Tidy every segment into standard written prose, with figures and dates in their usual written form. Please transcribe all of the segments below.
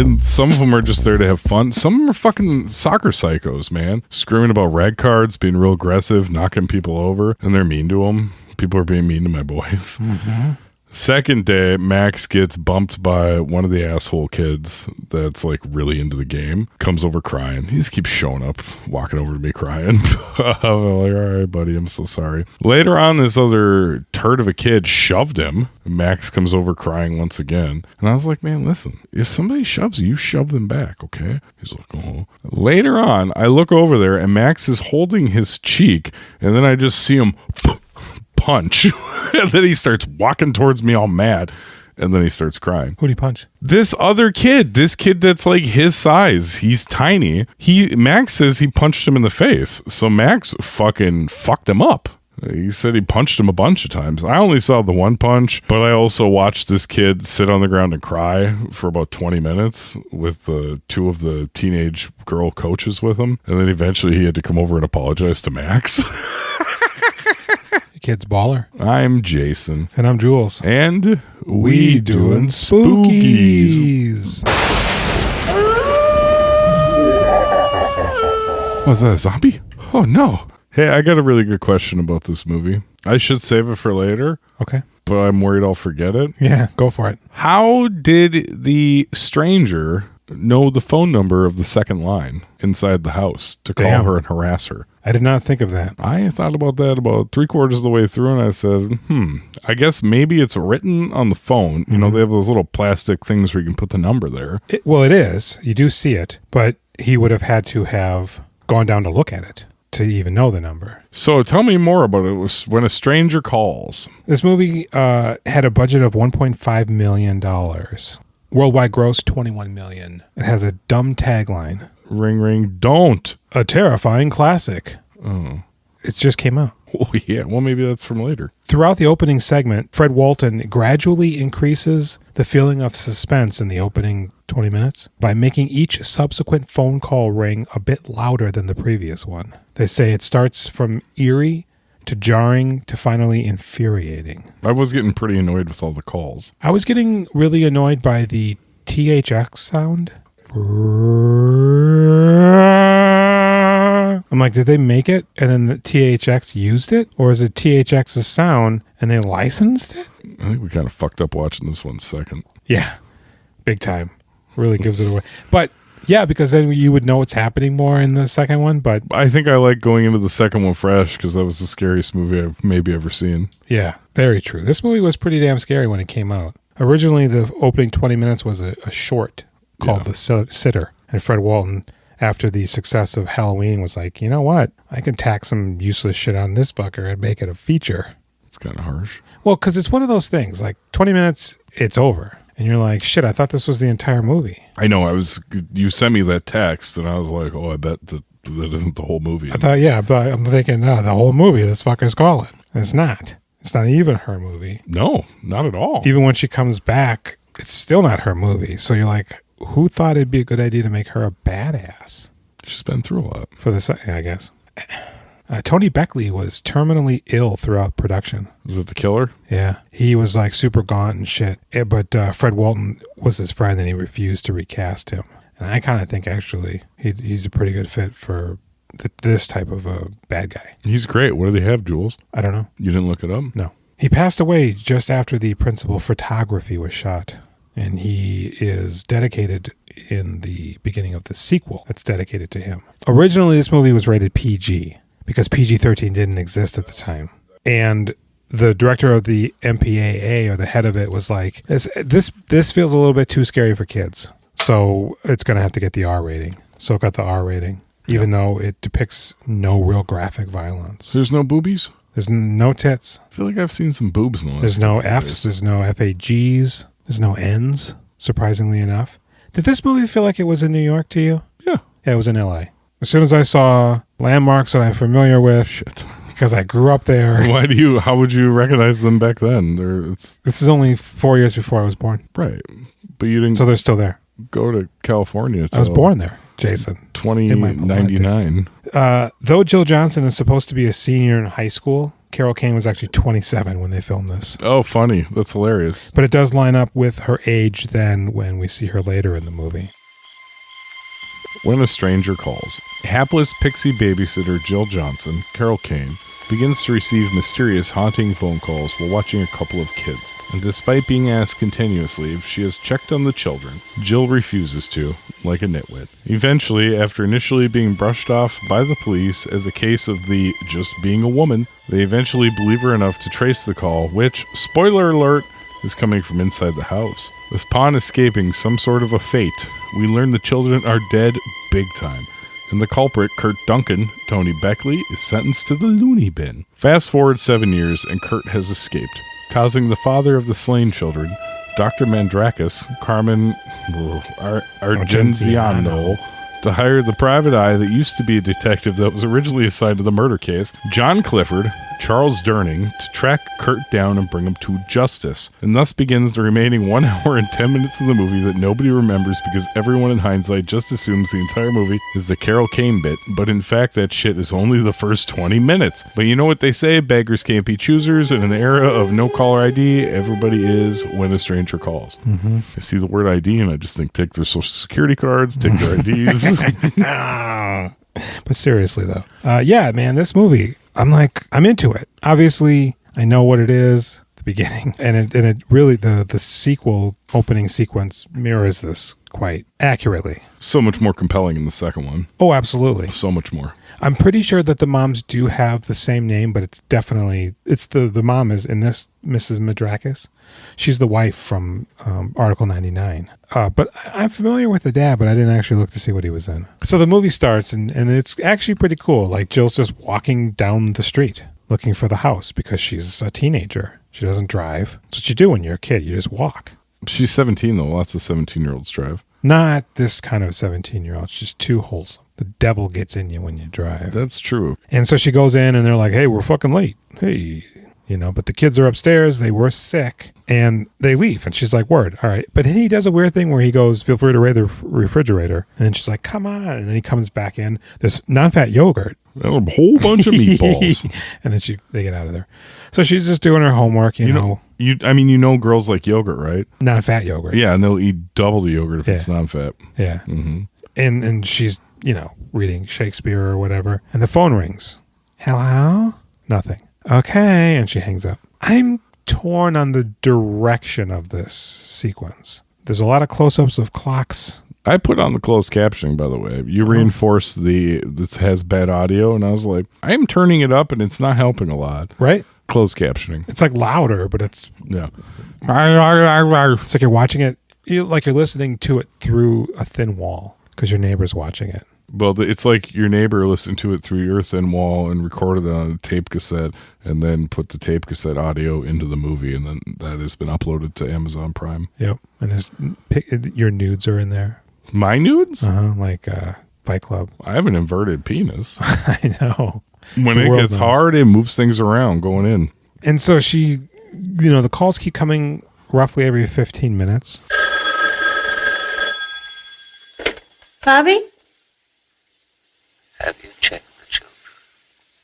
And some of them are just there to have fun. Some of them are fucking soccer psychos, man. Screaming about red cards, being real aggressive, knocking people over, and they're mean to them. People are being mean to my boys. Mm-hmm. Second day, Max gets bumped by one of the asshole kids that's like really into the game. Comes over crying. He just keeps showing up, walking over to me crying. I'm like, all right, buddy, I'm so sorry. Later on, this other turd of a kid shoved him. Max comes over crying once again. And I was like, man, listen, if somebody shoves you, you shove them back, okay? He's like, oh. Later on, I look over there and Max is holding his cheek. And then I just see him punch. And then he starts walking towards me all mad. And then he starts crying. Who'd he punch? This other kid. This kid that's like his size. He's tiny. Max says he punched him in the face. So Max fucking fucked him up. He said he punched him a bunch of times. I only saw the one punch, but I also watched this kid sit on the ground and cry for about 20 minutes with two of the teenage girl coaches with him. And then eventually he had to come over and apologize to Max. Kid's baller. I'm Jason. And I'm Jules. And we doing spookies. Was that a zombie? Oh, no. Hey, I got a really good question about this movie. I should save it for later. Okay. But I'm worried I'll forget it. Yeah, go for it. How did the stranger know the phone number of the second line inside the house to call her and harass her? I did not think of that. I thought about that about 3/4 of the way through, and I said, I guess maybe it's written on the phone. You know, they have those little plastic things where you can put the number there. It is. You do see it, but he would have had to have gone down to look at it to even know the number. So tell me more about it. It was When a Stranger Calls. This movie had a budget of $1.5 million. Worldwide gross, $21 million. It has a dumb tagline. Ring, ring, don't. A terrifying classic. Oh. It just came out. Oh, yeah. Well, maybe that's from later. Throughout the opening segment, Fred Walton gradually increases the feeling of suspense in the opening 20 minutes by making each subsequent phone call ring a bit louder than the previous one. They say it starts from eerie to jarring to finally infuriating. I was getting pretty annoyed with all the calls. I was getting really annoyed by the THX sound. I'm like, did they make it and then the THX used it? Or is it THX's sound and they licensed it? I think we kind of fucked up watching this one second. Yeah, big time. Really gives it away. But yeah, because then you would know what's happening more in the second one. But I think I like going into the second one fresh because that was the scariest movie I've maybe ever seen. Yeah, very true. This movie was pretty damn scary when it came out. Originally, the opening 20 minutes was a short called The Sitter. And Fred Walton, after the success of Halloween, was like, you know what? I can tack some useless shit on this fucker and make it a feature. It's kind of harsh. Well, because it's one of those things. Like 20 minutes, it's over. And you're like, shit, I thought this was the entire movie. I know. You sent me that text, and I was like, oh, I bet that isn't the whole movie. I'm thinking, the whole movie, this fucker's calling. And it's not. It's not even her movie. No, not at all. Even when she comes back, it's still not her movie. So you're like, who thought it'd be a good idea to make her a badass? She's been through a lot. For the second, I guess. Tony Beckley was terminally ill throughout production. Was it the killer? Yeah. He was like super gaunt and shit. But Fred Walton was his friend and he refused to recast him. And I kind of think actually he's a pretty good fit for this type of a bad guy. He's great. What do they have, Jules? I don't know. You didn't look it up? No. He passed away just after the principal photography was shot. And he is dedicated in the beginning of the sequel that's dedicated to him. Originally, this movie was rated PG because PG-13 didn't exist at the time. And the director of the MPAA, or the head of it, was like, this feels a little bit too scary for kids. So it's going to have to get the R rating. So it got the R rating, even though it depicts no real graphic violence. There's no boobies? There's no tits. I feel like I've seen some boobs in the last There's no Fs. There's no FAGs. There's no N's, surprisingly enough. Did this movie feel like it was in New York to you? Yeah. Yeah, it was in LA. As soon as I saw landmarks that I'm familiar with, because I grew up there. How would you recognize them back then? This is only 4 years before I was born. Right. But you didn't. So they're still there. Go to California. I was born there, Jason. 2099. Though Jill Johnson is supposed to be a senior in high school, Carol Kane was actually 27 when they filmed this. Oh, funny. That's hilarious. But it does line up with her age then when we see her later in the movie. When a Stranger Calls. Hapless pixie babysitter Jill Johnson, Carol Kane, begins to receive mysterious, haunting phone calls while watching a couple of kids. And despite being asked continuously if she has checked on the children, Jill refuses to, like a nitwit. Eventually, after initially being brushed off by the police as a case of the just being a woman, they eventually believe her enough to trace the call, which, spoiler alert, is coming from inside the house. Upon escaping some sort of a fate, we learn the children are dead big time. And the culprit, Kurt Duncan, Tony Beckley, is sentenced to the loony bin. Fast forward 7 years, and Kurt has escaped, causing the father of the slain children, Dr. Mandrakis, Carmen Argenziano, to hire the private eye that used to be a detective that was originally assigned to the murder case, John Clifford, Charles Durning, to track Kurt down and bring him to justice. And thus begins the remaining 1 hour and 10 minutes of the movie that nobody remembers because everyone in hindsight just assumes the entire movie is the Carol Kane bit, but in fact that shit is only the first 20 minutes. But you know what they say, beggars can't be choosers. In an era of no caller ID, everybody is when a stranger calls. Mm-hmm. I see the word ID and I just think take their social security cards, take their IDs. But seriously though, yeah, man, this movie, I'm into it. Obviously, I know what it is, the beginning, and it really, the sequel opening sequence mirrors this quite accurately. So much more compelling in the second one. Oh, absolutely. So much more. I'm pretty sure that the moms do have the same name, but it's the mom is in this Mrs. Mandrakis. She's the wife from Article 99. But I'm familiar with the dad, but I didn't actually look to see what he was in. So the movie starts, and it's actually pretty cool. Like, Jill's just walking down the street looking for the house because she's a teenager. She doesn't drive. That's what you do when you're a kid. You just walk. She's 17, though. Lots of 17-year-olds drive. Not this kind of 17-year-old. It's just too wholesome. The devil gets in you when you drive. That's true. And so she goes in, and they're like, hey, we're fucking late. Hey. But the kids are upstairs. They were sick, and they leave. And she's like, word, all right. But then he does a weird thing where he goes, feel free to raid the refrigerator. And then she's like, come on. And then he comes back in. There's non-fat yogurt. A whole bunch of meatballs. And then they get out of there. So she's just doing her homework, you know. Girls like yogurt, right? Non-fat yogurt. Yeah, and they'll eat double the yogurt if it's non-fat. Yeah. Mm-hmm. And she's, reading Shakespeare or whatever. And the phone rings. Hello? Nothing. Okay. And she hangs up. I'm torn on the direction of this sequence. There's a lot of close-ups of clocks. I put on the closed captioning, by the way. You reinforce this has bad audio, and I was like, I am turning it up, and it's not helping a lot. Right? Closed captioning. It's like louder, but it's... Yeah. It's like you're watching it, like you're listening to it through a thin wall because your neighbor's watching it. Well, it's like your neighbor listened to it through your thin wall and recorded it on a tape cassette and then put the tape cassette audio into the movie, and then that has been uploaded to Amazon Prime. Yep. And your nudes are in there. My nudes? Like Fight Club. I have an inverted penis. I know. When it gets hard, it moves things around going in. And so she, the calls keep coming roughly every 15 minutes. Bobby? Have you checked the children?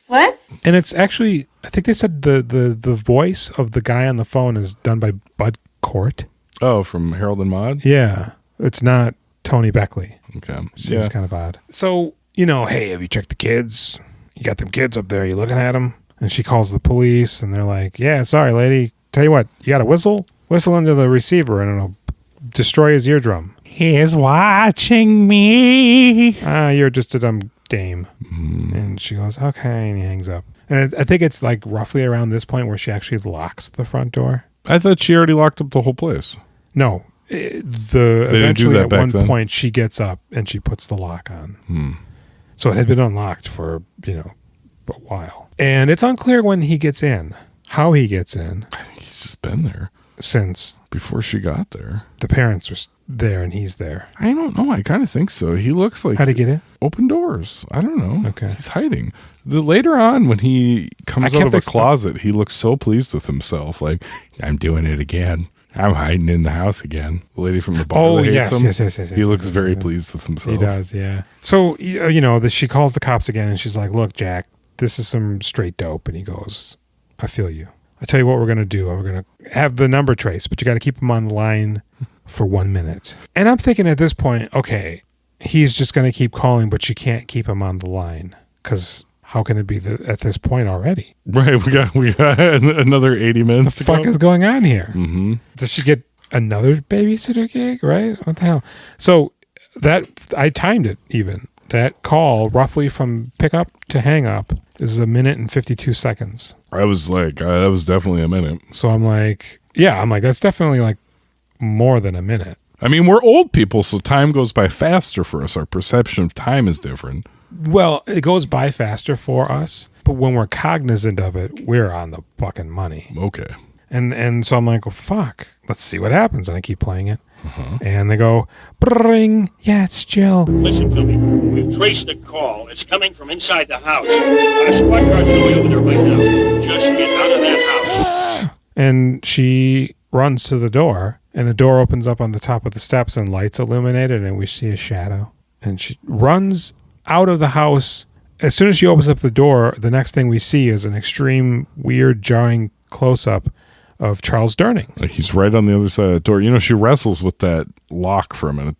What? And it's actually, I think they said the voice of the guy on the phone is done by Bud Cort. Oh, from Harold and Maude? Yeah. It's not Tony Beckley. Okay. Seems kind of odd. So, hey, have you checked the kids? You got them kids up there. You looking at them? And she calls the police, and they're like, yeah, sorry, lady. Tell you what, you got a whistle? Whistle into the receiver, and it'll destroy his eardrum. He's watching me. You're just a dumb dame. And she goes, okay, and he hangs up. And I think it's like roughly around this point where she actually locks the front door. I thought she already locked up the whole place. No. Eventually at one point she gets up and she puts the lock on. So it had been unlocked for, a while. And it's unclear when he gets in, how he gets in. I think he's just been there. Since before she got there. The parents are there and he's there. I don't know. I kind of think so. He looks like... How'd he get in? Open doors. I don't know. Okay. He's hiding. Later on, when he comes out of a closet, he looks so pleased with himself. Like, I'm doing it again. I'm hiding in the house again. The lady from the bar. Oh, yes. He looks very pleased with himself. He does, yeah. So, she calls the cops again and she's like, look, Jack, this is some straight dope. And he goes, I feel you. I tell you what we're going to do. We're going to have the number trace, but you got to keep him on the line for 1 minute. And I'm thinking at this point, okay, he's just going to keep calling, but you can't keep him on the line because how can it be at this point already? Right. We got another 80 minutes What the fuck is going on here? Mm-hmm. Does she get another babysitter gig? Right? What the hell? So that I timed it even. That call roughly from pickup to hang up is 1 minute and 52 seconds. I was like, that was definitely a minute. So I'm like, that's definitely like more than a minute. I mean, we're old people, so time goes by faster for us. Our perception of time is different. Well, it goes by faster for us, but when we're cognizant of it, we're on the fucking money. Okay. And so I'm like, well, fuck, let's see what happens. And I keep playing it. And they go, bring. Yeah, it's Jill. Listen to me. We've traced the call. It's coming from inside the house. Our squad car's going over there right now. Just get out of that house. And she runs to the door, and the door opens up on the top of the steps, and lights illuminated, and we see a shadow. And she runs out of the house. As soon as she opens up the door, the next thing we see is an extreme, weird, jarring close-up of Charles Durning. Like he's right on the other side of the door. You know, she wrestles with that lock for a minute.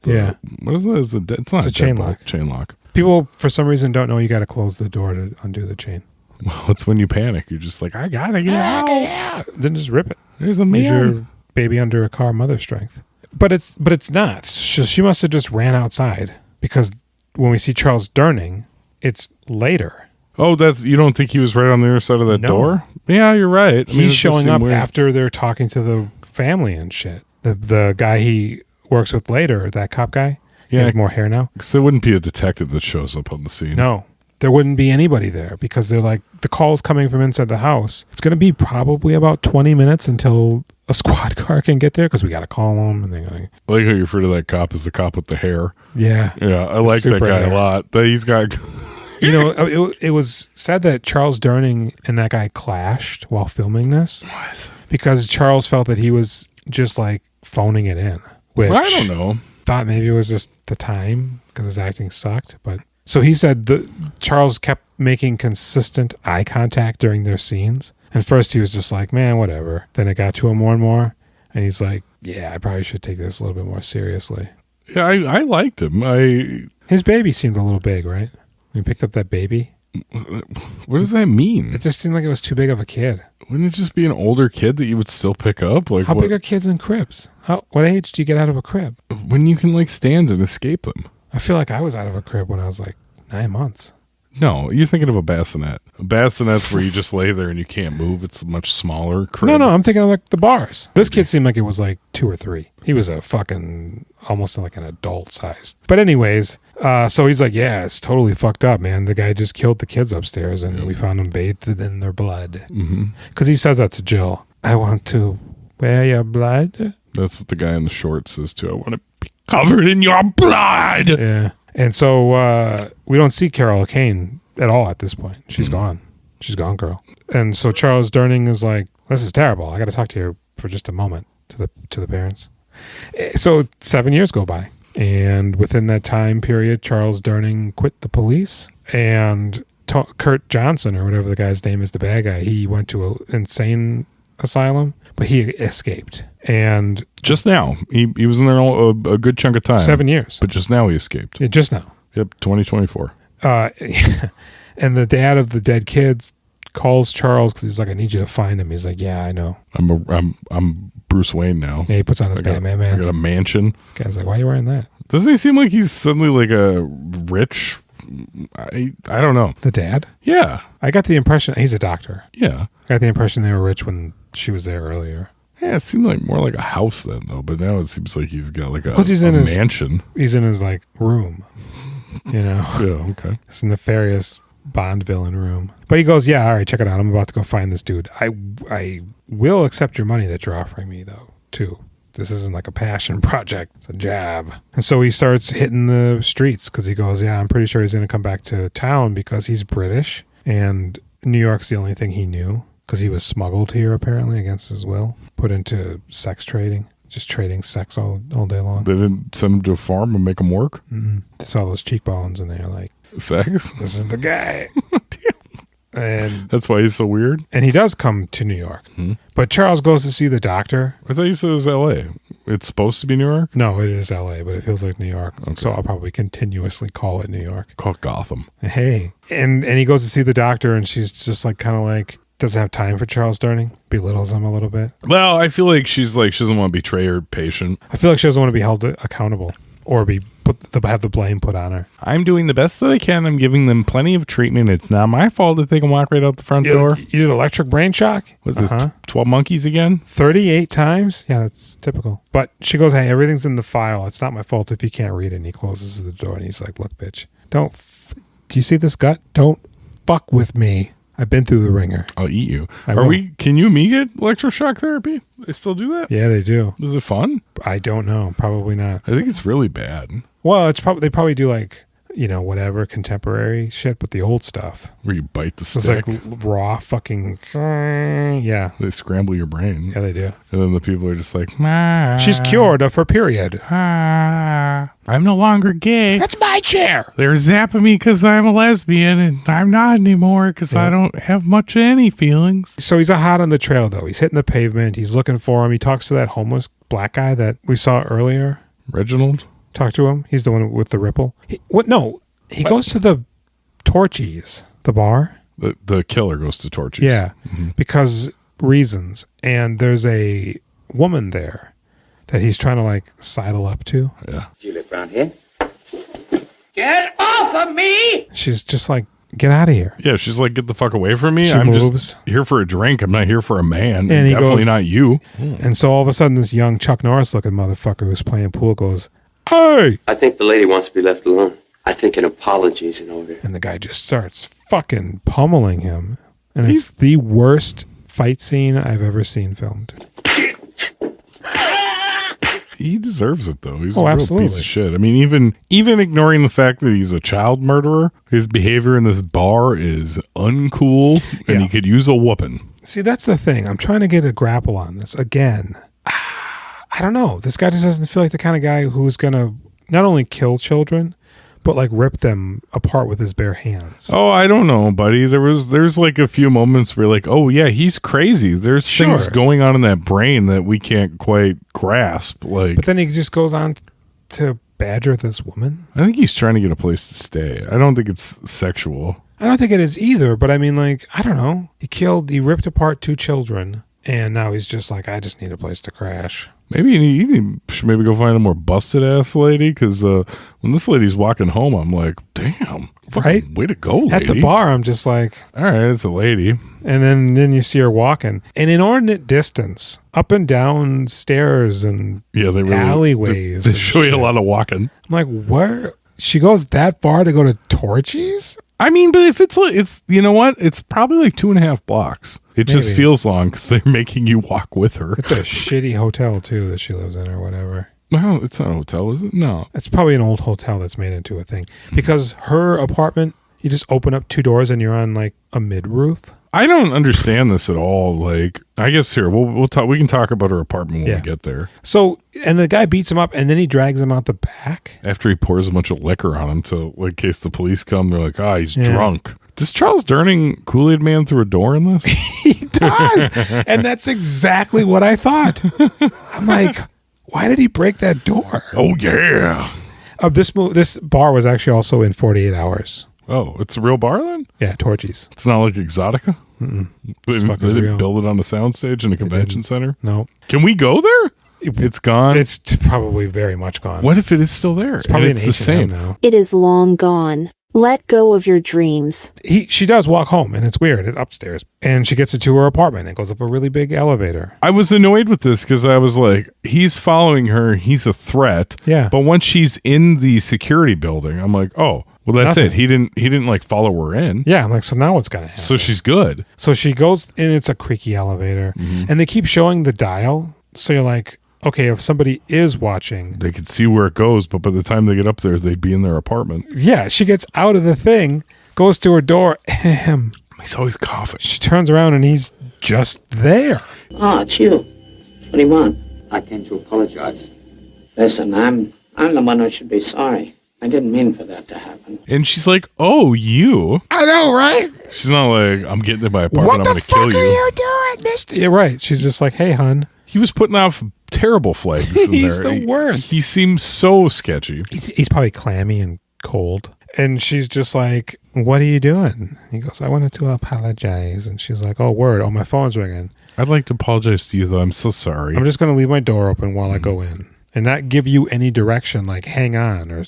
What is that? It's not a chain deadbolt. lock. Chain lock. People, for some reason, don't know you got to close the door to undo the chain. Well, it's when you panic. You're just like, I gotta get out. Then just rip it. There's a Use man. your baby under a car mother strength. But it's not. She must have just ran outside because when we see Charles Durning, it's later. Oh, you don't think he was right on the other side of that door? Yeah, you're right. He's showing up after they're talking to the family and shit. The guy he works with later, that cop guy, he has more hair now. Because there wouldn't be a detective that shows up on the scene. No, there wouldn't be anybody there because they're like, the call's coming from inside the house. It's going to be probably about 20 minutes until a squad car can get there because we got to call them. And they're going I like how you refer to that cop as the cop with the hair. Yeah. Yeah, I like that guy hair. a lot. He's got... You know, it was said that Charles Durning and that guy clashed while filming this. What? Because Charles felt that he was just like phoning it in. Which I don't know. Thought maybe it was just the time because his acting sucked. But so he said Charles kept making consistent eye contact during their scenes. And first he was just like, man, whatever. Then it got to him more and more. And he's like, yeah, I probably should take this a little bit more seriously. Yeah, I liked him. His baby seemed a little big, right? When he picked up that baby. What does that mean? It just seemed like it was too big of a kid. Wouldn't it just be an older kid that you would still pick up? Like, how big are kids in cribs? What age do you get out of a crib? When you can like stand and escape them. I feel like I was out of a crib when I was like 9 months. No, you're thinking of a bassinet. A bassinet's where you just lay there and you can't move. It's a much smaller crib. No, I'm thinking of like the bars. This kid seemed like it was like 2 or 3. He was a fucking almost like an adult size. But anyways, so he's like, yeah, it's totally fucked up, man. The guy just killed the kids upstairs and we found them bathed in their blood. Because he says that to Jill. I want to wear your blood. That's what the guy in the shorts says too. I want to be covered in your blood. Yeah. And so we don't see Carol Kane at all at this point. She's gone. She's gone, girl. And so Charles Durning is like, this is terrible. I got to talk to you for just a moment, to the parents. So 7 years go by. And within that time period, Charles Durning quit the police. And Kurt Johnson, or whatever the guy's name is, the bad guy, he went to an insane asylum, but he escaped. And just now, he was in there a good chunk of time. 7 years. But just now he escaped. Yeah, just now. Yep, 2024. And the dad of the dead kids calls Charles because he's like, I need you to find him. He's like, yeah, I know. I'm Bruce Wayne now. Yeah, he puts on his Batman mask. I got a mansion. Guy's like, why are you wearing that? Doesn't he seem like he's suddenly like a rich? I don't know. The dad? Yeah. I got the impression he's a doctor. Yeah. I got the impression they were rich when she was there earlier. Yeah, it seemed like more like a house then, though. But now it seems like he's got like a mansion. He's in his like room, you know. Yeah, okay. It's a nefarious Bond villain room. But he goes, yeah, all right, check it out. I'm about to go find this dude. I will accept your money that you're offering me, though, too. This isn't like a passion project. It's a job. And so he starts hitting the streets because he goes, yeah, I'm pretty sure he's going to come back to town because he's British. And New York's the only thing he knew because he was smuggled here, apparently, against his will. Put into sex trading. Just trading sex all day long. They didn't send him to a farm and make him work? Mm-hmm. They saw those cheekbones and they're like, sex? this is the guy. And That's why he's so weird? he does come to New York. But Charles goes to see the doctor. I thought you said it was L.A. It's supposed to be New York? No, it is LA, but it feels like New York. So I'll probably continuously call it New York. Call it Gotham. Hey. And he goes to see the doctor, and she's just like kind of like doesn't have time for Charles Durning, belittles him a little bit. Well, I feel like she doesn't want to betray her patient. I feel like she doesn't want to be held accountable or have the blame put on her. I'm doing the best that I can. I'm giving them plenty of treatment. It's not my fault if they can walk right out the front door. You did electric brain shock? Was this 12 Monkeys again? 38 times? Yeah, that's typical. But she goes, hey, everything's in the file. It's not my fault if you can't read it. And he closes the door and he's like, look, bitch, do you see this gut? Don't fuck with me. I've been through the ringer. I'll eat you. Will. Can you and me get electroshock therapy? They still do that? Yeah, they do. Is it fun? I don't know. Probably not. I think it's really bad. Well, they probably do like, whatever contemporary shit, but the old stuff. Where you bite the So stick. it's like raw fucking, yeah. They scramble your brain. Yeah, they do. And then the people are just like, ah, She's cured of her period. ah, I'm no longer gay. That's my chair. They're zapping me because I'm a lesbian, and I'm not anymore because I don't have much of any feelings. So he's hot on the trail, though. He's hitting the pavement. He's looking for him. He talks to that homeless black guy that we saw earlier. Reginald? Talk to him. He's the one with the ripple. He goes to the Torchies, the bar. The killer goes to Torches. Yeah, because reasons. And there's a woman there that he's trying to like sidle up to. Yeah. Do you live around here? Get off of me! She's just like, get out of here. Yeah, she's like, get the fuck away from me. She I'm moves. just here for a drink. I'm not here for a man. And he definitely goes- not you. And so all of a sudden, this young Chuck Norris looking motherfucker who's playing pool goes, hey! I think the lady wants to be left alone. I think an apology is in order. And the guy just starts fucking pummeling him. And it's the worst fight scene I've ever seen filmed. He deserves it, though. He's Oh, a real absolutely. piece of shit. I mean, even ignoring the fact that he's a child murderer, his behavior in this bar is uncool, and Yeah. he could use a whooping. See, that's the thing. I'm trying to get a grapple on this. Again, I don't know. This guy just doesn't feel like the kind of guy who's going to not only kill children, but like rip them apart with his bare hands. Oh, I don't know, buddy. There's like a few moments where like, oh yeah, he's crazy. There's things Sure. going on in that brain that we can't quite grasp. Like, But then he just goes on to badger this woman. I think he's trying to get a place to stay. I don't think it's sexual. I don't think it is either, but I mean, like, I don't know. He ripped apart 2 children, and now he's just like, I just need a place to crash. Maybe he should maybe go find a more busted ass lady, because when this lady's walking home, I'm like, damn, fucking Right? way to go, lady. At the bar, I'm just like, All right, it's a lady. and then you see her walking an inordinate distance up and down stairs and Yeah, they really alleyways. They and show you shit. a lot of walking. I'm like, where? She goes that far to go to Torchies? I mean, but if it's like, it's, you know what? It's probably like 2.5 blocks. It just Maybe. feels long because they're making you walk with her. It's a shitty hotel, too, that she lives in or whatever. Well, it's not a hotel, is it? No. It's probably an old hotel that's made into a thing. Because her apartment, you just open up 2 doors and you're on like a mid-roof. I don't understand this at all. Like, I guess here we'll talk. We can talk about her apartment when Yeah. we get there. So, and the guy beats him up and then he drags him out the back. After he pours a bunch of liquor on him, to like, in case the police come, they're like, he's Yeah. drunk. Does Charles Durning Kool-Aid Man through a door in this? He does. And that's exactly what I thought. I'm like, why did he break that door? Oh yeah. This bar was actually also in 48 Hours. Oh, it's a real bar then? Yeah, Torchies. It's not like Exotica. It's They fucking didn't real. build it on the soundstage in a convention center. No, Can we go there? It's gone. it's probably very much gone. What if it is still there? It's probably and an it's the H&M same. now. It is long gone. Let go of your dreams. She does walk home, and it's weird. It's upstairs, and she gets to her apartment. And goes up a really big elevator. I was annoyed with this because I was like, he's following her. He's a threat. Yeah. But once she's in the security building, I'm like, oh, well, that's Nothing. it. He didn't like follow her in. Yeah, I'm like, so now what's gonna happen? So she's good. So she goes, and it's a creaky elevator, and they keep showing the dial. So you're like, okay, if somebody is watching, They could see where it goes, but by the time they get up there, they'd be in their apartment. yeah, she gets out of the thing, goes to her door, ahem. He's always coughing. She turns around, and he's just there. Oh, it's you. What do you want? I came to apologize. Listen, I'm the one who should be sorry. I didn't mean for that to happen. And she's like, oh, you. I know, right? She's not like, I'm getting in my apartment, What I'm the going to kill fuck you. are you doing, mister? Yeah, right. She's just like, hey, hun. He was putting off terrible flags in He's there. the worst. He seems so sketchy. He's probably clammy and cold. And she's just like, what are you doing? He goes, I wanted to apologize. And she's like, oh, word. Oh, my phone's ringing. I'd like to apologize to you, though. I'm so sorry. I'm just going to leave my door open while I go in and not give you any direction, like hang on or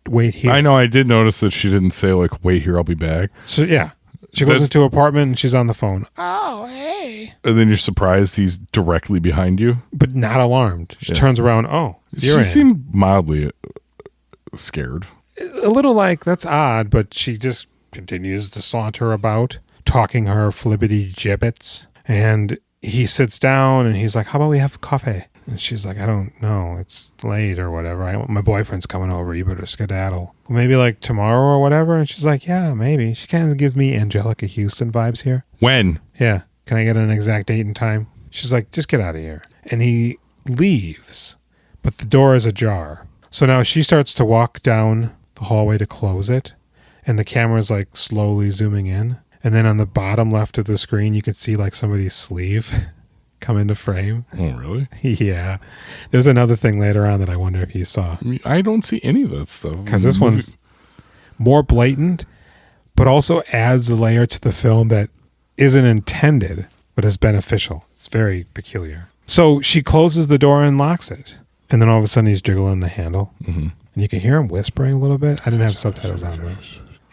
wait here. I know. I did notice that she didn't say, like, wait here, I'll be back. So, yeah. She goes into her apartment and she's on the phone. Oh, hey. And then you're surprised he's directly behind you. But not alarmed. She turns around. Oh, you're in. She seemed mildly scared. A little like, that's odd, but she just continues to saunter about, talking her flippity gibbets. And he sits down and he's like, how about we have coffee? And she's like, I don't know. It's late or whatever. My boyfriend's coming over. You better skedaddle. Well, maybe like tomorrow or whatever. And she's like, yeah, maybe. She kind of gives me Angelica Houston vibes here. When? Yeah. Can I get an exact date and time? She's like, just get out of here. And he leaves, but the door is ajar. So now she starts to walk down the hallway to close it. And the camera's like slowly zooming in. And then on the bottom left of the screen, you can see like somebody's sleeve come into frame. Oh, really? Yeah. There's another thing later on that I wonder if you saw. I mean, I don't see any of that stuff. Because this one's more blatant, but also adds a layer to the film that isn't intended, but is beneficial. It's very peculiar. So she closes the door and locks it. And then all of a sudden he's jiggling the handle. Mm-hmm. And you can hear him whispering a little bit. I didn't have subtitles on though.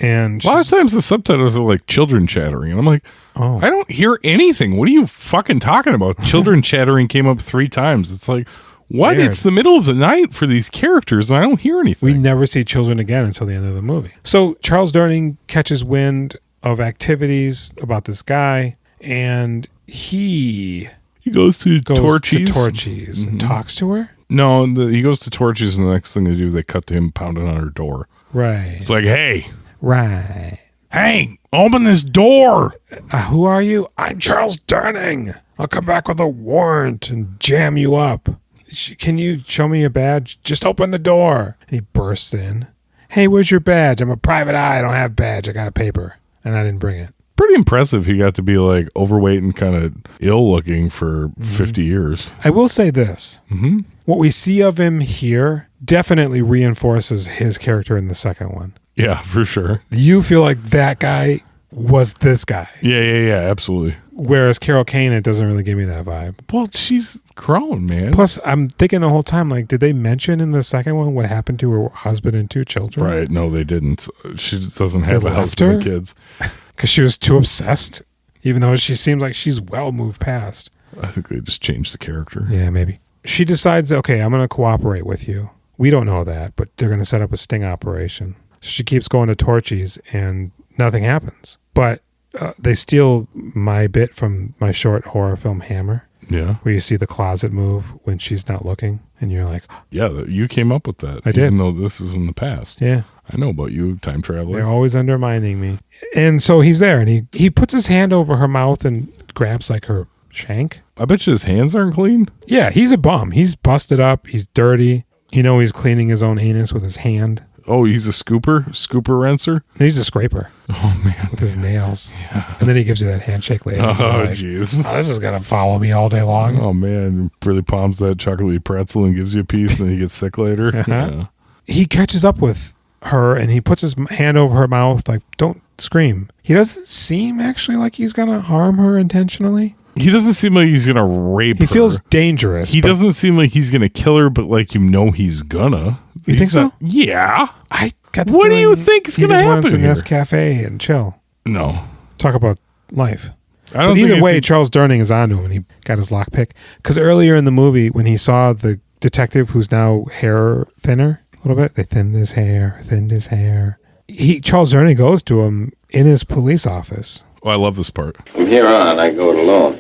And a lot of times the subtitles are like children chattering. And I'm like, oh, I don't hear anything. What are you fucking talking about? Children chattering came up 3 times. It's like, what? Weird. It's the middle of the night for these characters, and I don't hear anything. We never see children again until the end of the movie. So Charles Durning catches wind of activities about this guy, and he goes to Torchy's. Mm-hmm. And talks to her. No, he goes to Torchy's, and the next thing they do, they cut to him pounding on her door. Right. It's like, hey. Right. Hey, open this door. Who are you? I'm Charles Durning. I'll come back with a warrant and jam you up. Can you show me your badge? Just open the door. And he bursts in. Hey, where's your badge? I'm a private eye. I don't have badge. I got a paper. And I didn't bring it. Pretty impressive. He got to be like overweight and kind of ill looking for 50 years. I will say this. Mm-hmm. What we see of him here definitely reinforces his character in the second one. Yeah, for sure. You feel like that guy was this guy. Yeah, absolutely. Whereas Carol Kane, it doesn't really give me that vibe. Well, she's grown, man. Plus, I'm thinking the whole time, like, did they mention in the second one what happened to her husband and 2 children? Right. No, they didn't. She doesn't have They a left husband her? and kids. Because she was too obsessed, even though she seems like she's well moved past. I think they just changed the character. Yeah, maybe. She decides, okay, I'm going to cooperate with you. We don't know that, but they're going to set up a sting operation. So she keeps going to Torchy's and nothing happens. But they steal my bit from my short horror film Hammer. Yeah. Where you see the closet move when she's not looking. And you're like, yeah, you came up with that. I did. Even though this is in the past. Yeah. I know about you, time traveler. They're always undermining me. And so he's there and he puts his hand over her mouth and grabs like her shank. I bet you his hands aren't clean. Yeah, he's a bum. He's busted up. He's dirty. You know, he's cleaning his own anus with his hand. Oh, he's a scooper rinser? He's a scraper. Oh, man. With his nails. Yeah. And then he gives you that handshake later. Oh, like, jeez. Oh, this is going to follow me all day long. Oh, man. Really palms that chocolatey pretzel and gives you a piece, and then he gets sick later. Yeah. He catches up with her, and he puts his hand over her mouth, like, don't scream. He doesn't seem actually like he's going to harm her intentionally. He doesn't seem like he's going to rape her. He feels dangerous. He doesn't seem like he's going to kill her, but like, he's gonna. You think so? Yeah. I got the What do you feeling think is he going to just happen wanted some here? Nescafe and chill. No. Talk about life. I don't But think either way, Charles Durning is onto him, and he got his lockpick. Because earlier in the movie, when he saw the detective who's now hair thinner a little bit, they thinned his hair. Charles Durning goes to him in his police office. Oh, I love this part. From here on, I go it alone.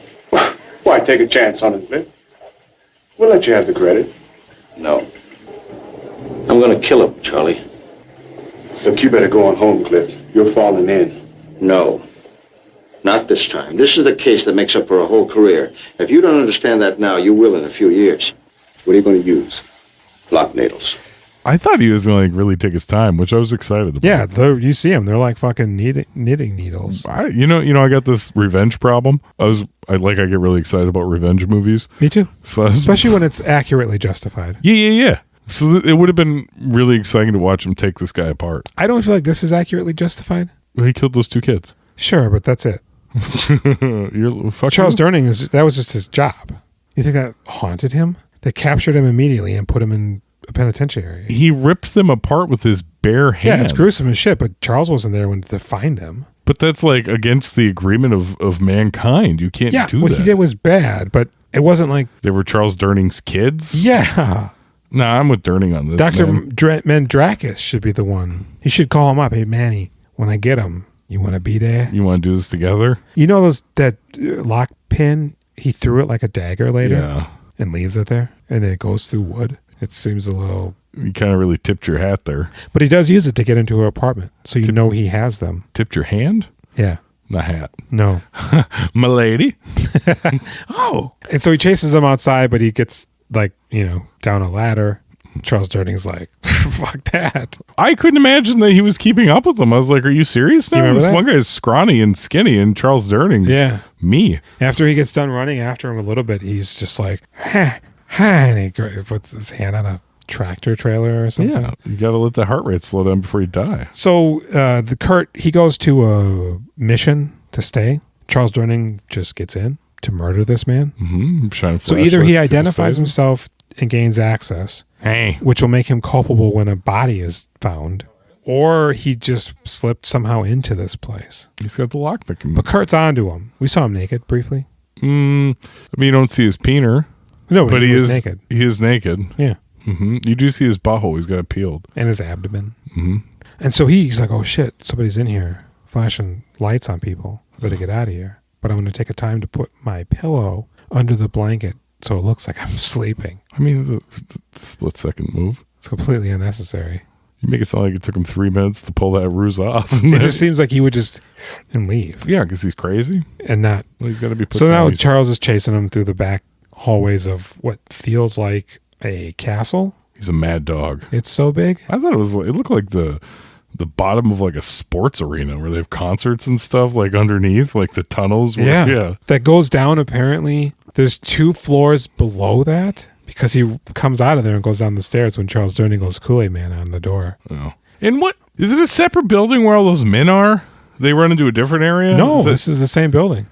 Why, take a chance on it, Cliff? We'll let you have the credit. No. I'm going to kill him, Charlie. Look, you better go on home, Cliff. You're falling in. No. Not this time. This is the case that makes up for a whole career. If you don't understand that now, you will in a few years. What are you going to use? Lock needles. I thought he was going to like really take his time, which I was excited about. Yeah, you see them. They're like fucking knitting needles. I got this revenge problem. I get really excited about revenge movies. Me too. So Especially when it's accurately justified. Yeah. So it would have been really exciting to watch him take this guy apart. I don't feel like this is accurately justified. He killed those 2 kids. Sure, but that's it. Charles Durning, that was just his job. You think that haunted him? They captured him immediately and put him in a penitentiary. He ripped them apart with his bare hands. Yeah, it's gruesome as shit, but Charles wasn't there to find them. But that's like against the agreement of mankind. You can't do that. What he did was bad, but it wasn't like... They were Charles Durning's kids? Yeah. Nah, I'm with Durning on this. Dr. Mandrakis should be the one. He should call him up. Hey, Manny, when I get him, you want to be there? You want to do this together? You know that lock pin? He threw it like a dagger later. Yeah. And leaves it there. And it goes through wood. It seems a little... You kind of really tipped your hat there. But he does use it to get into her apartment. So you know he has them. Tipped your hand? Yeah. The hat. No. My lady. Oh. And so he chases them outside, but he gets down a ladder. Charles Durning's like, fuck that. I couldn't imagine that he was keeping up with them. I was like, are you serious now? You This one guy's scrawny and skinny, and Charles Durning's me. After he gets done running after him a little bit, he's just like, and he puts his hand on a tractor trailer or something. Yeah, you got to let the heart rate slow down before you die. So he goes to a mission to stay. Charles Durning just gets in to murder this man. Mm-hmm. So either he identifies himself and gains access, which will make him culpable when a body is found, or he just slipped somehow into this place. He's got the lockpick. But Kurt's onto him. We saw him naked briefly. I mean, you don't see his peener. No, but he is naked. He is naked. Yeah. Mm-hmm. You do see his butthole. He's got it peeled. And his abdomen. Mm-hmm. And so he's like, oh shit, somebody's in here flashing lights on people. I better get out of here. But I'm going to take a time to put my pillow under the blanket so it looks like I'm sleeping. I mean, the split-second move. It's completely unnecessary. You make it sound like it took him 3 minutes to pull that ruse off. It just seems like he would just leave. Yeah, because he's crazy. And not. Well, he's got to be put So now down. Charles is chasing him through the back hallways of what feels like a castle. He's a mad dog. It's so big. I thought it looked like the bottom of like a sports arena where they have concerts and stuff like underneath, like the tunnels. Yeah. That goes down apparently. There's 2 floors below that because he comes out of there and goes down the stairs when Charles Durning goes Kool-Aid Man on the door. Oh. And what? Is it a separate building where all those men are? They run into a different area? No, this is the same building.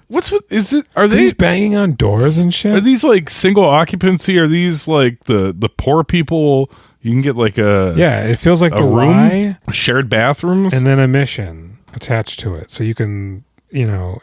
Is it? Are they He's banging on doors and shit? Are these like single occupancy? Are these like the poor people? You can get like it feels like the room, Y, shared bathrooms, and then a mission attached to it, so you can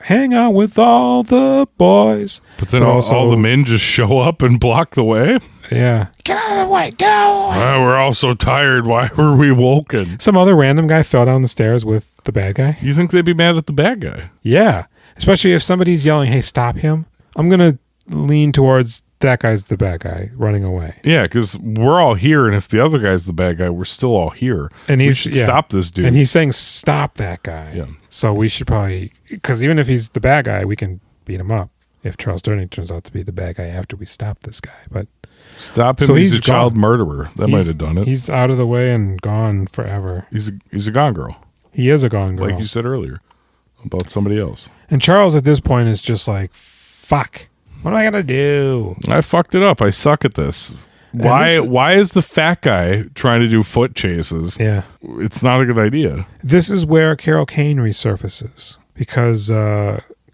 hang out with all the boys. But then all the men just show up and block the way. Yeah, get out of the way! Get out of the way! We're all so tired. Why were we woken? Some other random guy fell down the stairs with the bad guy. You think they'd be mad at the bad guy? Yeah, especially if somebody's yelling, "Hey, stop him!" I'm gonna lean towards that guy's the bad guy running away. Yeah, because we're all here, and if the other guy's the bad guy, we're still all here. And we should stop this dude. And he's saying, "Stop that guy." Yeah. So we should probably, because even if he's the bad guy, we can beat him up. If Charles Durning turns out to be the bad guy after we stop this guy, but stop him. So he's a gone. child murderer. That might have done it. He's out of the way and gone forever. He's a gone girl. He is a gone girl, like you said earlier about somebody else. And Charles at this point is just like, "Fuck. What am I gonna do? I fucked it up. I suck at this. Why is the fat guy trying to do foot chases? Yeah. It's not a good idea. This is where Carol Kane resurfaces because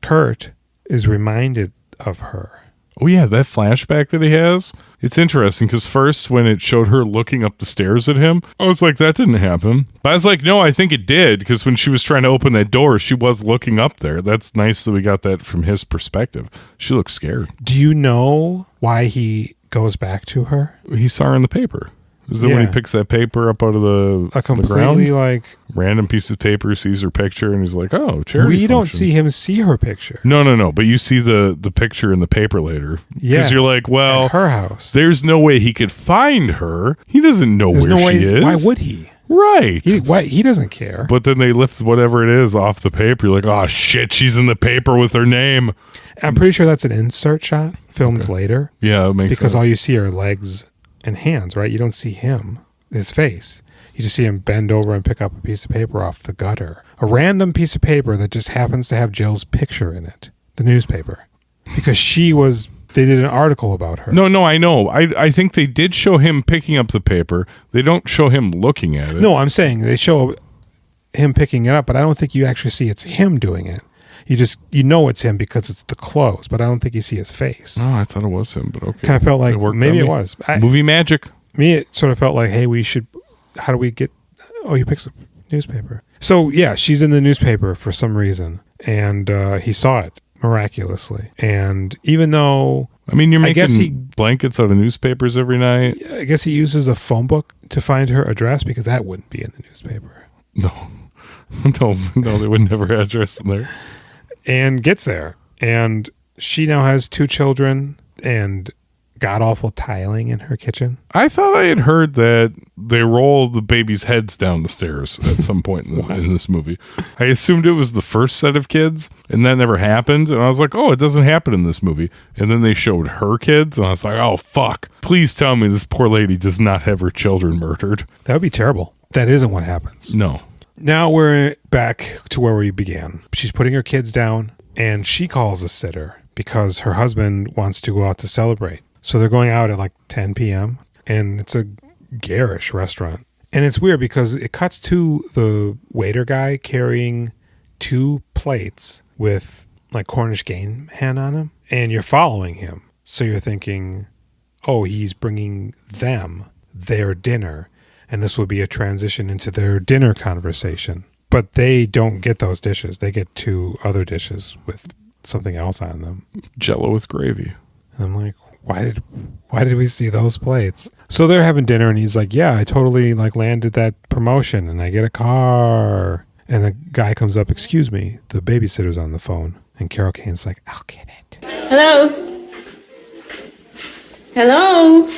Kurt is reminded of her. Oh, yeah, that flashback that he has. It's interesting because first when it showed her looking up the stairs at him, I was like, that didn't happen. But I was like, no, I think it did because when she was trying to open that door, she was looking up there. That's nice that we got that from his perspective. She looks scared. Do you know why he goes back to her? He saw her in the paper. Is that when he picks that paper up out of the completely ground? like random piece of paper, sees her picture, and he's like, "Oh, charity." We don't function. see him see her picture. No. But you see the picture in the paper later. Yeah, because you're like, well, at her house. There's no way he could find her. He doesn't know where she is. Why would he? Right. He doesn't care. But then they lift whatever it is off the paper. You're like, oh shit, she's in the paper with her name. I'm pretty sure that's an insert shot filmed later. Yeah, it makes because sense. all you see are legs and hands. Right? You don't see him. his face. You just see him bend over and pick up a piece of paper off the gutter. A random piece of paper that just happens to have Jill's picture in it. The newspaper. Because they did an article about her. No, I know. I think they did show him picking up the paper. They don't show him looking at it. No, I'm saying they show him picking it up, but I don't think you actually see it's him doing it. You know it's him because it's the clothes, but I don't think you see his face. Oh, I thought it was him, but okay. Kind of felt like maybe it was. Movie magic. Me, it sort of felt like, hey, how do we get, he picks up newspaper. So yeah, she's in the newspaper for some reason, and he saw it miraculously. And even though, I mean, you're making blankets out of newspapers every night. I guess he uses a phone book to find her address because that wouldn't be in the newspaper. No, they would never have address in there. And gets there, and she now has 2 children and god-awful tiling in her kitchen. I thought I had heard that they roll the baby's heads down the stairs at some point in this movie. I assumed it was the first set of kids, and that never happened. And I was like, oh, it doesn't happen in this movie. And then they showed her kids, and I was like, oh, fuck. Please tell me this poor lady does not have her children murdered. That would be terrible. That isn't what happens. No. Now we're back to where we began. She's putting her kids down, and she calls a sitter because her husband wants to go out to celebrate. So they're going out at like 10 p.m., and it's a garish restaurant. And it's weird because it cuts to the waiter guy carrying 2 plates with like Cornish game hen on them, and you're following him. So you're thinking, oh, he's bringing them their dinner, and this will be a transition into their dinner conversation. But they don't get those dishes. They get 2 other dishes with something else on them. Jello with gravy. And I'm like, why did we see those plates? So they're having dinner, and he's like, yeah, I totally like landed that promotion, and I get a car. And the guy comes up, excuse me, the babysitter's on the phone. And Carol Kane's like, I'll get it. Hello? Hello?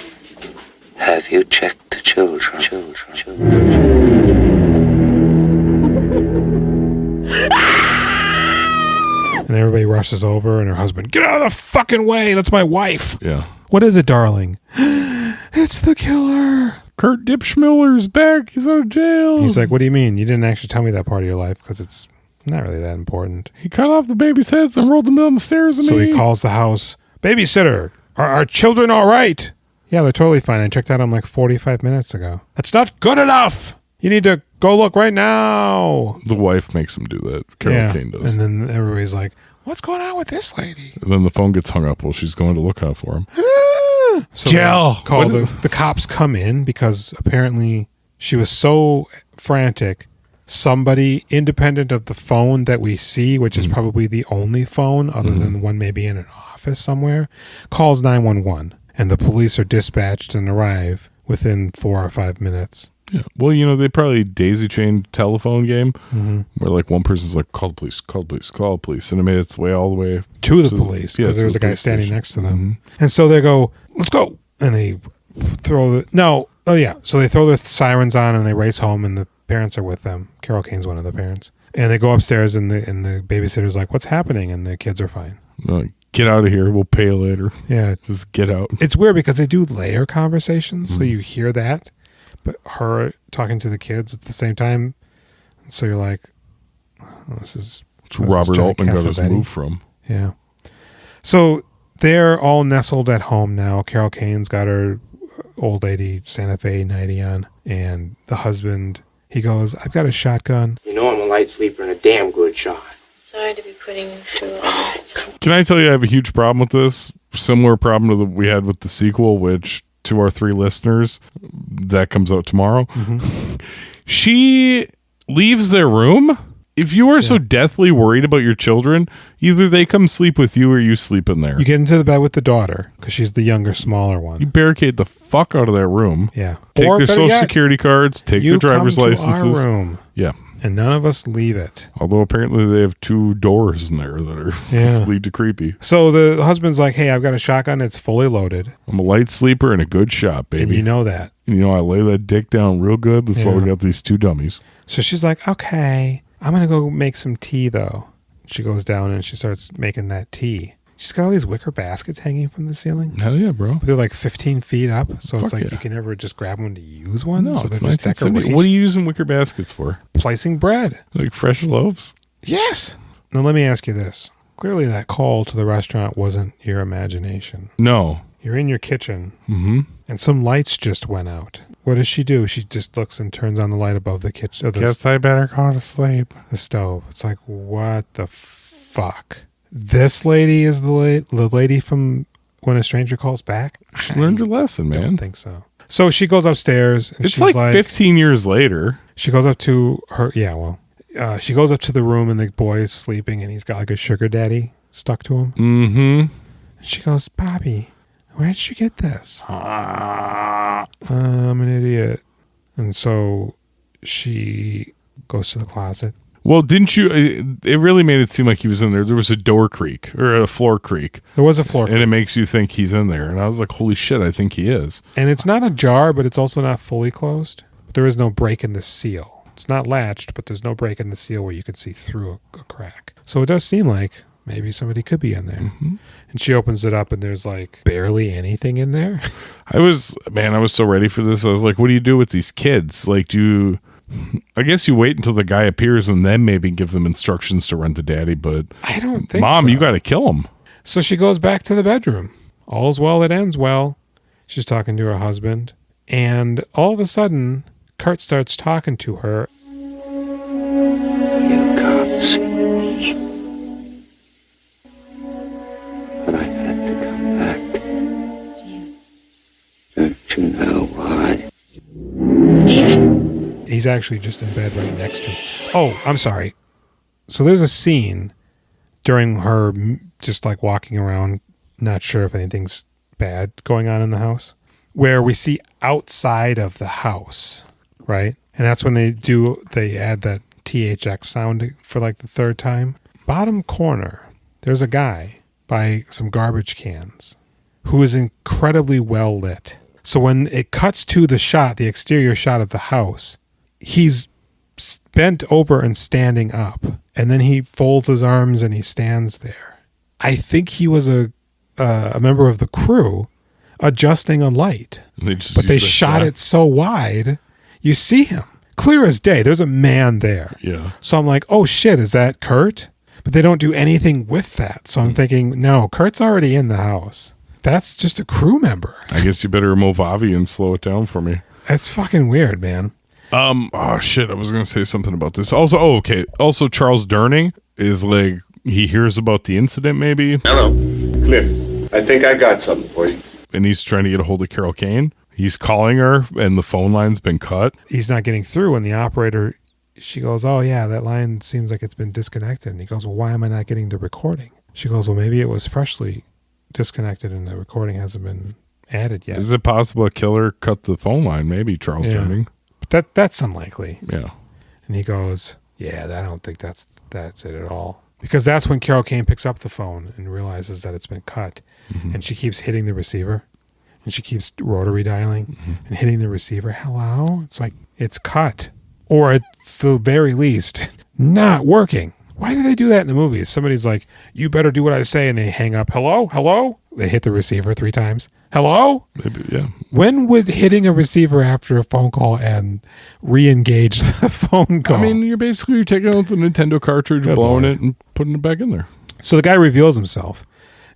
Have you checked the children? And everybody rushes over, and her husband, get out of the fucking way. That's my wife. Yeah. What is it, darling? It's the killer. Kurt Dipschmiller's back. He's out of jail. He's like, what do you mean? You didn't actually tell me that part of your life because it's not really that important. He cut off the baby's heads and rolled them down the stairs. So he calls the house, babysitter, are our children all right? Yeah, they're totally fine. I checked out them like 45 minutes ago. That's not good enough. You need to go look right now. The wife makes him do that. Carol Kane does. And then everybody's like, what's going on with this lady? And then the phone gets hung up while she's going to look out for him. So Jill! The cops come in because apparently she was so frantic. Somebody independent of the phone that we see, which is probably the only phone other than one maybe in an office somewhere, calls 911. And the police are dispatched and arrive within 4 or 5 minutes. Yeah. Well, they probably daisy-chained telephone game where like one person's like, call the police, call the police, call the police. And it made its way all the way to the police because there was a guy standing next to them. And so they go, let's go. And they throw so they throw their sirens on and they race home, and the parents are with them. Carol Kane's one of the parents. And they go upstairs, and the babysitter's like, what's happening? And the kids are fine. Like, get out of here. We'll pay you later. Yeah. Just get out. It's weird because they do layer conversations. So you hear that, but her talking to the kids at the same time. So you're like, this is Robert Altman got his move from. Yeah. So they're all nestled at home now. Carol Kane's got her old lady Santa Fe 90 on, and the husband, he goes, I've got a shotgun. You know I'm a light sleeper and a damn good shot. Sorry to be putting you through all this. Can I tell you I have a huge problem with this? Similar problem to we had with the sequel, which to our 3 listeners, that comes out tomorrow. She leaves their room. If you are so deathly worried about your children, either they come sleep with you or you sleep in there. You get into the bed with the daughter because she's the younger, smaller one. You barricade the fuck out of that room. Yeah. Take their social security cards, take their driver's licenses. Our room. Yeah. And none of us leave it. Although apparently they have 2 doors in there that are lead to creepy. So the husband's like, hey, I've got a shotgun. It's fully loaded. I'm a light sleeper and a good shot, baby. And you know that. I lay that dick down real good. That's why we got these 2 dummies. So she's like, okay, I'm going to go make some tea, though. She goes down and she starts making that tea. She's got all these wicker baskets hanging from the ceiling. Hell yeah, bro. But they're like 15 feet up, so it's Fuck like yeah. you can never just grab one to use one. No, so it's they're just 1970. decorations. What are you using wicker baskets for? Placing bread. Like fresh loaves? Yes. Now let me ask you this. Clearly that call to the restaurant wasn't your imagination. No. You're in your kitchen, and some lights just went out. What does she do? She just looks and turns on the light above the kitchen. Guess I better go to sleep. The stove. It's like, what the fuck? This lady is the lady from When a Stranger Calls Back? She learned her lesson, I man. don't think so. So she goes upstairs, and It's she's like 15 years later. She goes up to her, she goes up to the room, and the boy is sleeping, and he's got like a sugar daddy stuck to him. Mm-hmm. And she goes, Bobby, where did you get this? I'm an idiot. And so she goes to the closet. Well, didn't you? It really made it seem like he was in there. There was a door creak or a floor creak. There was a floor and it makes you think he's in there. And I was like, holy shit, I think he is. And it's not ajar, but it's also not fully closed. But there is no break in the seal. It's not latched, but there's no break in the seal where you could see through a crack. So it does seem like maybe somebody could be in there. Mm-hmm. And she opens it up, and there's like barely anything in there. I was so ready for this. I was like, what do you do with these kids? Like, I guess you wait until the guy appears and then maybe give them instructions to run to daddy. But I don't think Mom, so. you got to kill him. So she goes back to the bedroom. All's well that ends well. She's talking to her husband. And all of a sudden, Kurt starts talking to her. You can't see me. But I had to come back. Don't you know why? He's actually just in bed right next to him. Oh, I'm sorry. So there's a scene during her just like walking around, not sure if anything's bad going on in the house, where we see outside of the house, right? And that's when they add that THX sound for like the third time. Bottom corner, there's a guy by some garbage cans who is incredibly well lit. So when it cuts to the exterior shot of the house, he's bent over and standing up, and then he folds his arms and he stands there. I think he was a member of the crew adjusting a light, but they shot it so wide, you see him clear as day. There's a man there. Yeah. So I'm like, oh shit, is that Kurt? But they don't do anything with that. So I'm thinking, no, Kurt's already in the house. That's just a crew member. I guess you better remove Avi and slow it down for me. That's fucking weird, man. Oh shit, I was gonna say something about this. Also, also Charles Durning is like, he hears about the incident maybe. Hello, Cliff. I think I got something for you. And he's trying to get a hold of Carol Kane. He's calling her and the phone line's been cut. He's not getting through, and the operator, she goes, oh yeah, that line seems like it's been disconnected. And he goes, well, why am I not getting the recording? She goes, well, maybe it was freshly disconnected and the recording hasn't been added yet. Is it possible a killer cut the phone line? Maybe Charles Durning. But that's unlikely. Yeah. And he goes, yeah, I don't think that's it at all. Because that's when Carol Kane picks up the phone and realizes that it's been cut. Mm-hmm. And she keeps hitting the receiver. And she keeps rotary dialing and hitting the receiver. Hello? It's like, it's cut. Or at the very least, not working. Why do they do that in the movies? Somebody's like, you better do what I say. And they hang up. Hello? Hello? They hit the receiver 3 times. Hello? Maybe, yeah. When would hitting a receiver after a phone call and re-engage the phone call? I mean, you're taking out the Nintendo cartridge, blowing it, and putting it back in there. So the guy reveals himself,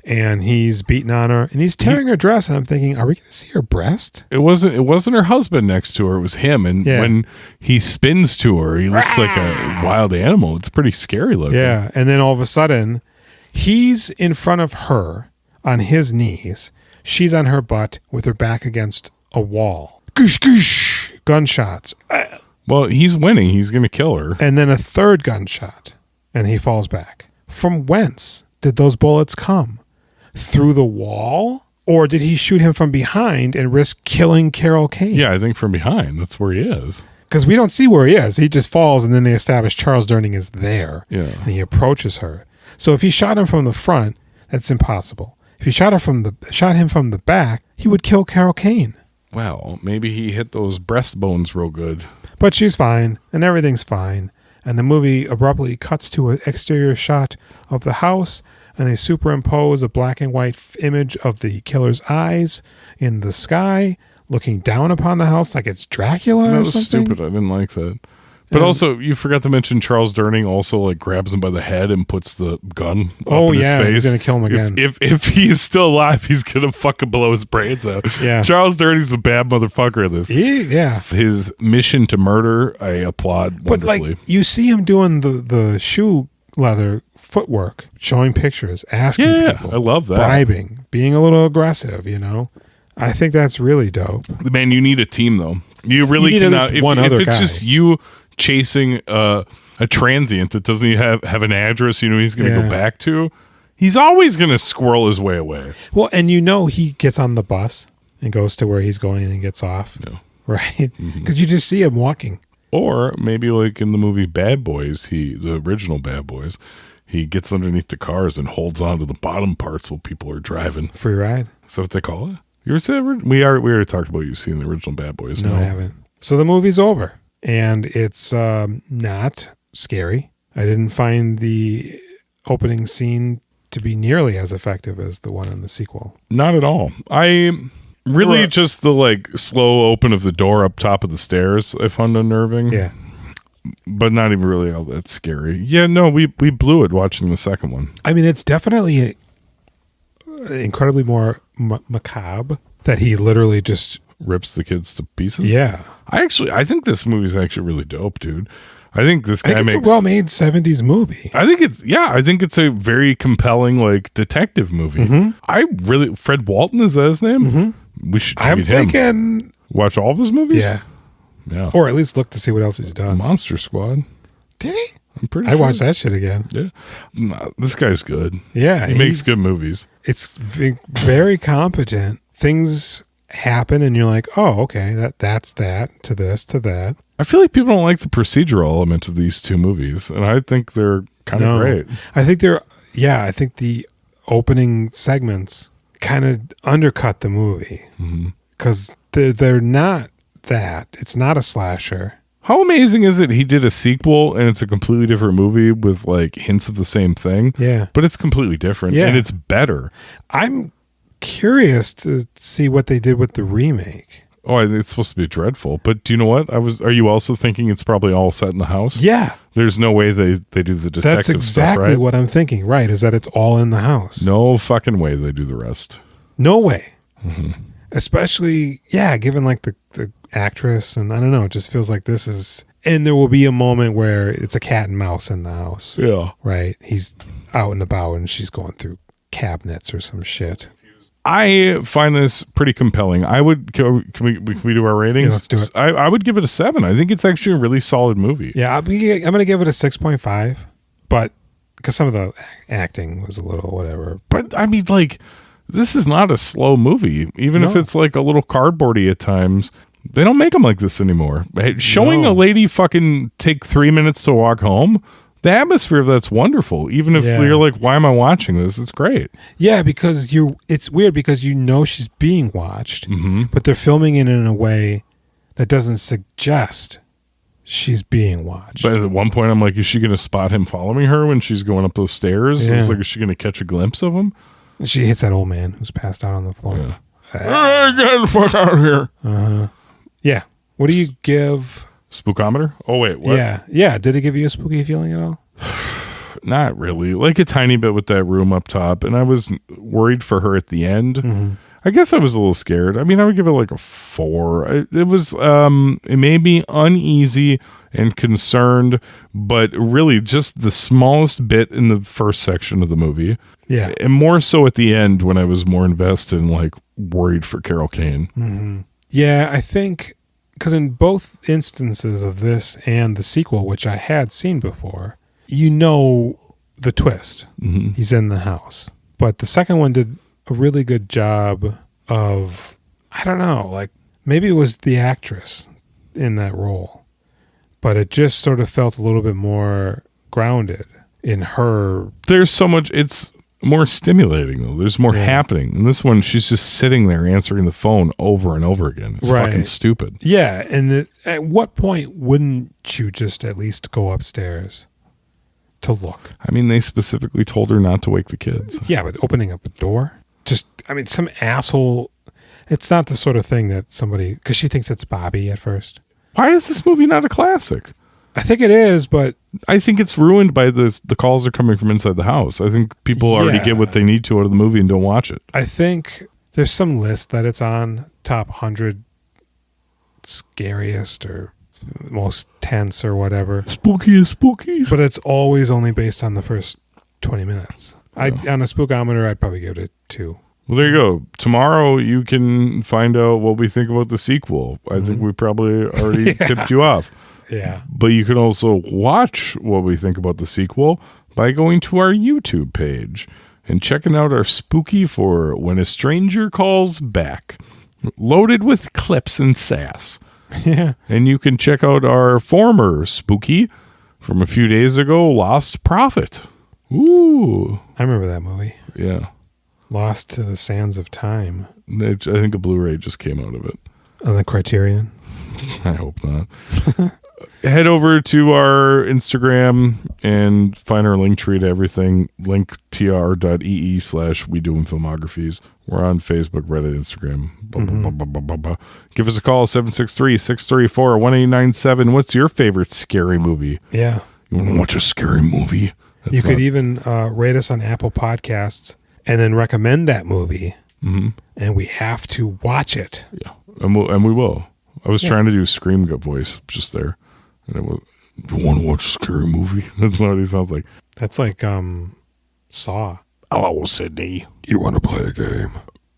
and he's beating on her, and he's tearing her dress, and I'm thinking, are we going to see her breast? It wasn't her husband next to her. It was him. And when he spins to her, he looks like a wild animal. It's pretty scary looking. Yeah, and then all of a sudden, he's in front of her on his knees. She's on her butt with her back against a wall. Goosh, goosh, gunshots. Well, he's winning. He's going to kill her. And then a third gunshot, and he falls back. From whence did those bullets come? Through the wall? Or did he shoot him from behind and risk killing Carol Kane? Yeah, I think from behind. That's where he is. Because we don't see where he is. He just falls, and then they establish Charles Durning is there. Yeah. And he approaches her. So if he shot him from the front, that's impossible. If he shot him from the back, he would kill Carol Kane. Well, maybe he hit those breastbones real good. But she's fine, and everything's fine. And the movie abruptly cuts to an exterior shot of the house, and they superimpose a black and white image of the killer's eyes in the sky, looking down upon the house like it's Dracula That or was something. stupid. I didn't like that. But also, you forgot to mention Charles Durning also like grabs him by the head and puts the gun up in his face. He's gonna kill him again. If he is still alive, he's gonna fucking blow his brains out. Yeah. Charles Durning's a bad motherfucker in this. Yeah. His mission to murder, I applaud But wonderfully. like you see him doing the shoe leather footwork, showing pictures, asking people, I love that. bribing, being a little aggressive, you know. I think that's really dope. Man, you need a team though. You really need at cannot. least one other if it's guy. just you chasing a transient that doesn't even have an address, you know he's going to Yeah. go back to. He's always going to squirrel his way away. Well, and you know he gets on the bus and goes to where he's going and gets off, right? Because you just see him walking. Or maybe like in the movie Bad Boys, the original Bad Boys, he gets underneath the cars and holds on to the bottom parts while people are driving. Free ride. Is that what they call it? You ever see that? We already talked about you seeing the original Bad Boys. No, I haven't. So the movie's over, and it's not scary. I didn't find the opening scene to be nearly as effective as the one in the sequel. Not at all. I really just the like slow open of the door up top of the stairs I found unnerving. Yeah. But not even really all that scary. Yeah, no, we blew it watching the second one. I mean, it's definitely incredibly more macabre that he literally just rips the kids to pieces. Yeah. I think this movie's actually really dope, dude. I think this guy it's a well-made 70s movie. I think it's a very compelling like detective movie. Fred Walton, is that his name? We should I'm tweet him. thinking Watch all of his movies? Yeah. Or at least look to see what else he's done. Monster Squad. Did he? I'm pretty I sure. watched that shit again. Yeah. Nah, this guy's good. Yeah. He makes good movies. It's very competent. Things happen and you're like, oh, okay, that's that, to this, to that. I feel like people don't like the procedural element of these two movies, and I think they're kind of great. I think I think the opening segments kind of undercut the movie because they're not that. It's not a slasher. How amazing is it he did a sequel and it's a completely different movie with like hints of the same thing? Yeah. But it's completely different Yeah. and it's better. I'm curious to see what they did with the remake. Oh, it's supposed to be dreadful. But do you know what? Are you also thinking it's probably all set in the house? Yeah. There's no way they do the detective That's exactly stuff, right? what I'm thinking, right? Is that it's all in the house. No fucking way they do the rest. No way. Especially, given like the actress, and I don't know, it just feels like this is, and there will be a moment where it's a cat and mouse in the house. Yeah. Right? He's out and about and she's going through cabinets or some shit. I find this pretty compelling. I would, can we do our ratings? Yeah, let's do it. I would give it a 7. I think it's actually a really solid movie. Yeah, I'm going to give it a 6.5, but because some of the acting was a little whatever. But I mean, like, this is not a slow movie. Even if it's like a little cardboardy at times, they don't make them like this anymore. Showing a lady fucking take 3 minutes to walk home, the atmosphere of that's wonderful. Even if you're like, why am I watching this? It's great. Yeah, because it's weird because you know she's being watched, but they're filming it in a way that doesn't suggest she's being watched. But at one point, I'm like, is she going to spot him following her when she's going up those stairs? Yeah. It's like, is she going to catch a glimpse of him? She hits that old man who's passed out on the floor. Yeah. Get the fuck out of here. Yeah. What do you give? Spookometer? Oh, wait, what? Yeah. Did it give you a spooky feeling at all? Not really. Like a tiny bit with that room up top. And I was worried for her at the end. I guess I was a little scared. I mean, I would give it like a 4. It made me uneasy and concerned, but really just the smallest bit in the first section of the movie. Yeah. And more so at the end when I was more invested and like worried for Carol Kane. Yeah, I think because in both instances of this and the sequel, which I had seen before, you know the twist. He's in the house. But the second one did a really good job of, I don't know, like maybe it was the actress in that role, but it just sort of felt a little bit more grounded in her. There's so much, it's more stimulating though. There's more happening. In this one, she's just sitting there answering the phone over and over again. It's fucking stupid. Yeah, and at what point wouldn't you just at least go upstairs? to look. I mean, they specifically told her not to wake the kids. Yeah, but opening up a door? Some asshole. It's not the sort of thing that somebody, because she thinks it's Bobby at first. Why is this movie not a classic? I think it is, but I think it's ruined by the calls are coming from inside the house. I think people already get what they need to out of the movie and don't watch it. I think there's some list that it's on, top 100 scariest or most tense or whatever. Spooky. But it's always only based on the first 20 minutes. On a spookometer, I'd probably give it a 2. Well, there you go. Tomorrow you can find out what we think about the sequel. I think we probably already tipped you off. Yeah. But you can also watch what we think about the sequel by going to our YouTube page and checking out our spooky for When a Stranger Calls Back, loaded with clips and sass. Yeah. And you can check out our former spooky from a few days ago, Lost Prophet. Ooh. I remember that movie. Yeah. Lost to the Sands of Time. I think a Blu-ray just came out of it. On the Criterion. I hope not. Head over to our Instagram and find our link tree to everything. linktr.ee/WeDoInFilmographies. We're on Facebook, Reddit, Instagram. Give us a call, 763-634-1897. What's your favorite scary movie? Yeah. You want to watch a scary movie? You could even rate us on Apple Podcasts and then recommend that movie. Mm-hmm. And we have to watch it. Yeah, and we will. I was trying to do Scream voice just there. And it was, you want to watch a scary movie? That's not what he sounds like. That's like Saw. Hello, Sydney. You want to play a game?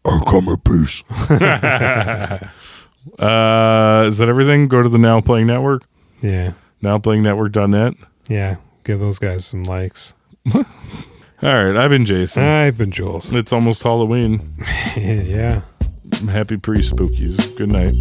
I'll come in peace. Is that everything? Go to the Now Playing Network. Yeah. NowPlayingNetwork.net. Yeah. Give those guys some likes. All right. I've been Jason. I've been Jules. It's almost Halloween. Yeah. Happy pre-spookies. Good night.